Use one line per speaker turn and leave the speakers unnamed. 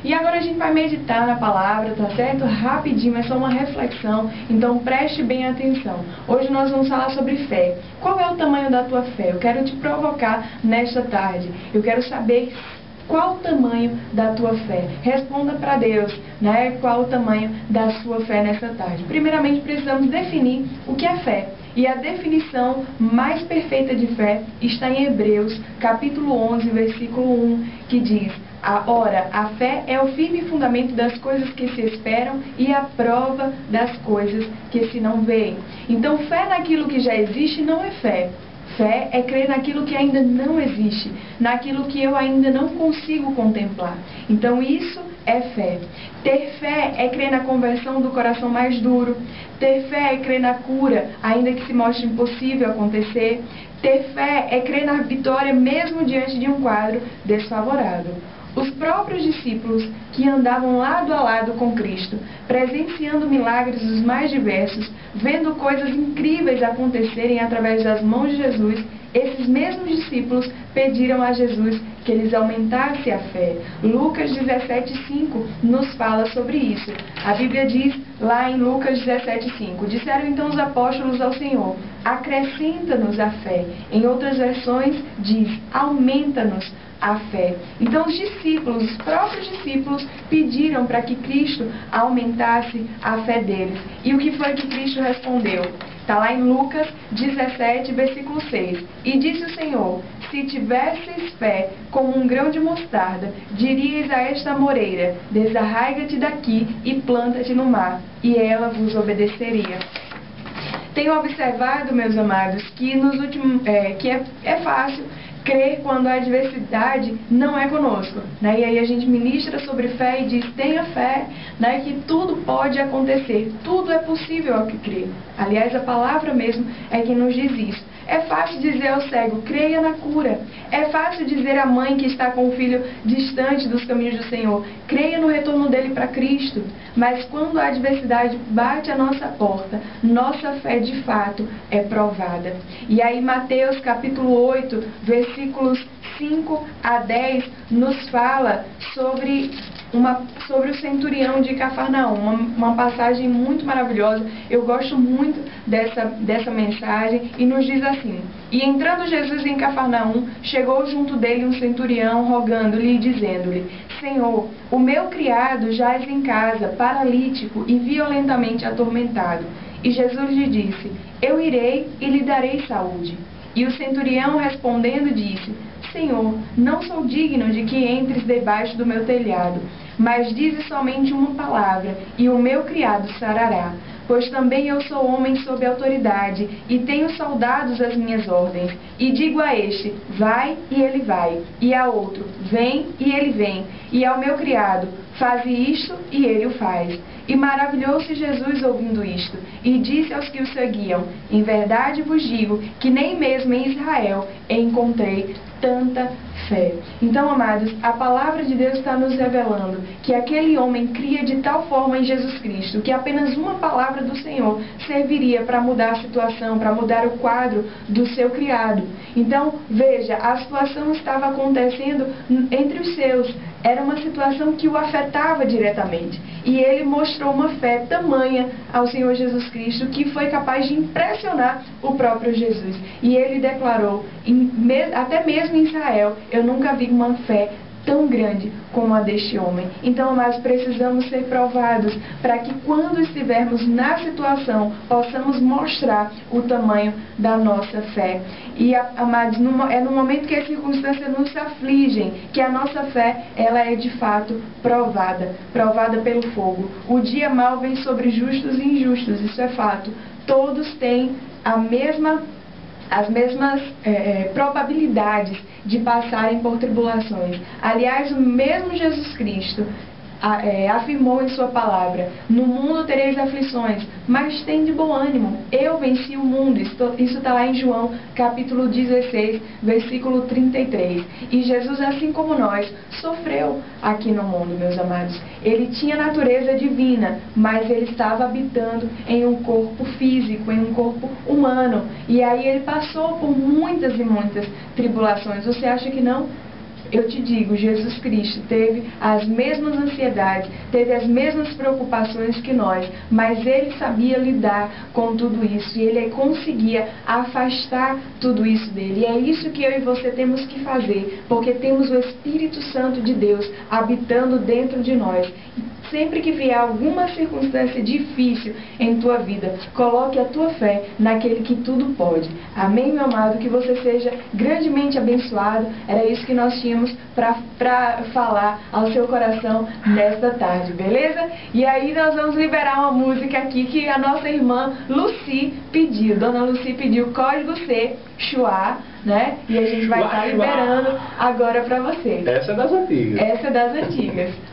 E agora a gente vai meditar na palavra, tá certo? Rapidinho, é só uma reflexão, então preste bem atenção. Hoje nós vamos falar sobre fé. Qual é o tamanho da tua fé? Eu quero te provocar nesta tarde. Eu quero saber qual o tamanho da tua fé. Responda para Deus, né? Qual o tamanho da sua fé nessa tarde. Primeiramente, precisamos definir o que é fé. E a definição mais perfeita de fé está em Hebreus, capítulo 11, versículo 1, que diz: Ora, a fé é o firme fundamento das coisas que se esperam e a prova das coisas que se não veem. Então, fé naquilo que já existe não é fé. Fé é crer naquilo que ainda não existe, naquilo que eu ainda não consigo contemplar. Então isso é fé. Ter fé é crer na conversão do coração mais duro. Ter fé é crer na cura, ainda que se mostre impossível acontecer. Ter fé é crer na vitória mesmo diante de um quadro desfavorável. Os próprios discípulos que andavam lado a lado com Cristo, presenciando milagres os mais diversos, vendo coisas incríveis acontecerem através das mãos de Jesus, esses mesmos discípulos pediram a Jesus que eles aumentassem a fé. Lucas 17,5 nos fala sobre isso. A Bíblia diz lá em Lucas 17,5: Disseram então os apóstolos ao Senhor: acrescenta-nos a fé. Em outras versões diz: aumenta-nos a fé. Então os discípulos, os próprios discípulos, pediram para que Cristo aumentasse a fé deles. E o que foi que Cristo respondeu? Está lá em Lucas 17, versículo 6. E disse o Senhor: se tivesses fé como um grão de mostarda, dirias a esta amoreira: desarraiga-te daqui e planta-te no mar, e ela vos obedeceria. Tenho observado, meus amados, que nos últimos, é fácil crer quando a adversidade não é conosco, né? E aí a gente ministra sobre fé e diz: tenha fé, né? Que tudo pode acontecer, tudo é possível ao que crer. Aliás, a palavra mesmo é que nos diz isso. É fácil dizer ao cego: creia na cura. É fácil dizer à mãe que está com o filho distante dos caminhos do Senhor: creia no retorno dele para Cristo. Mas quando a adversidade bate à nossa porta, nossa fé de fato é provada. E aí Mateus capítulo 8, versículos 5 a 10 nos fala sobre o centurião de Cafarnaum, uma passagem muito maravilhosa. Eu gosto muito dessa mensagem, e nos diz assim: E entrando Jesus em Cafarnaum, chegou junto dele um centurião, rogando-lhe e dizendo-lhe: Senhor, o meu criado jaz em casa, paralítico e violentamente atormentado. E Jesus lhe disse: Eu irei e lhe darei saúde. E o centurião respondendo disse: Senhor, não sou digno de que entres debaixo do meu telhado, mas dize somente uma palavra, e o meu criado sarará. Pois também eu sou homem sob autoridade, e tenho soldados às minhas ordens. E digo a este: vai, e ele vai. E a outro: vem, e ele vem. E ao meu criado: faze isto, e ele o faz. E maravilhou-se Jesus ouvindo isto, e disse aos que o seguiam: Em verdade vos digo que nem mesmo em Israel encontrei tanta fé. Então, amados, a palavra de Deus está nos revelando que aquele homem cria de tal forma em Jesus Cristo que apenas uma palavra do Senhor serviria para mudar a situação, para mudar o quadro do seu criado. Então, veja, a situação estava acontecendo entre os seus. Era uma situação que o afetava diretamente. E ele mostrou uma fé tamanha ao Senhor Jesus Cristo que foi capaz de impressionar o próprio Jesus. E ele declarou: até mesmo em Israel, eu nunca vi uma fé tão grande como a deste homem. Então, nós precisamos ser provados para que quando estivermos na situação, possamos mostrar o tamanho da nossa fé. E, amados, é no momento que as circunstâncias nos afligem que a nossa fé, ela é de fato provada pelo fogo. O dia mau vem sobre justos e injustos, isso é fato. Todos têm as mesmas probabilidades de passarem por tribulações. Aliás, o mesmo Jesus Cristo afirmou em sua palavra: no mundo tereis aflições, mas tende bom ânimo, eu venci o mundo. Isso está lá em João capítulo 16, versículo 33. E Jesus, assim como nós, sofreu aqui no mundo, meus amados. Ele tinha natureza divina, mas ele estava habitando em um corpo físico, em um corpo humano. E aí ele passou por muitas e muitas tribulações. Você acha que não? Eu te digo, Jesus Cristo teve as mesmas ansiedades, teve as mesmas preocupações que nós, mas Ele sabia lidar com tudo isso e Ele conseguia afastar tudo isso dele. E é isso que eu e você temos que fazer, porque temos o Espírito Santo de Deus habitando dentro de nós. Sempre que vier alguma circunstância difícil em tua vida, coloque a tua fé naquele que tudo pode. Amém, meu amado? Que você seja grandemente abençoado. Era isso que nós tínhamos para falar ao seu coração nesta tarde, beleza? E aí nós vamos liberar uma música aqui que a nossa irmã Lucy pediu. Dona Lucy pediu Código C, Chua, né? E a gente vai estar liberando agora para você.
Essa é das antigas.
Essa é das antigas.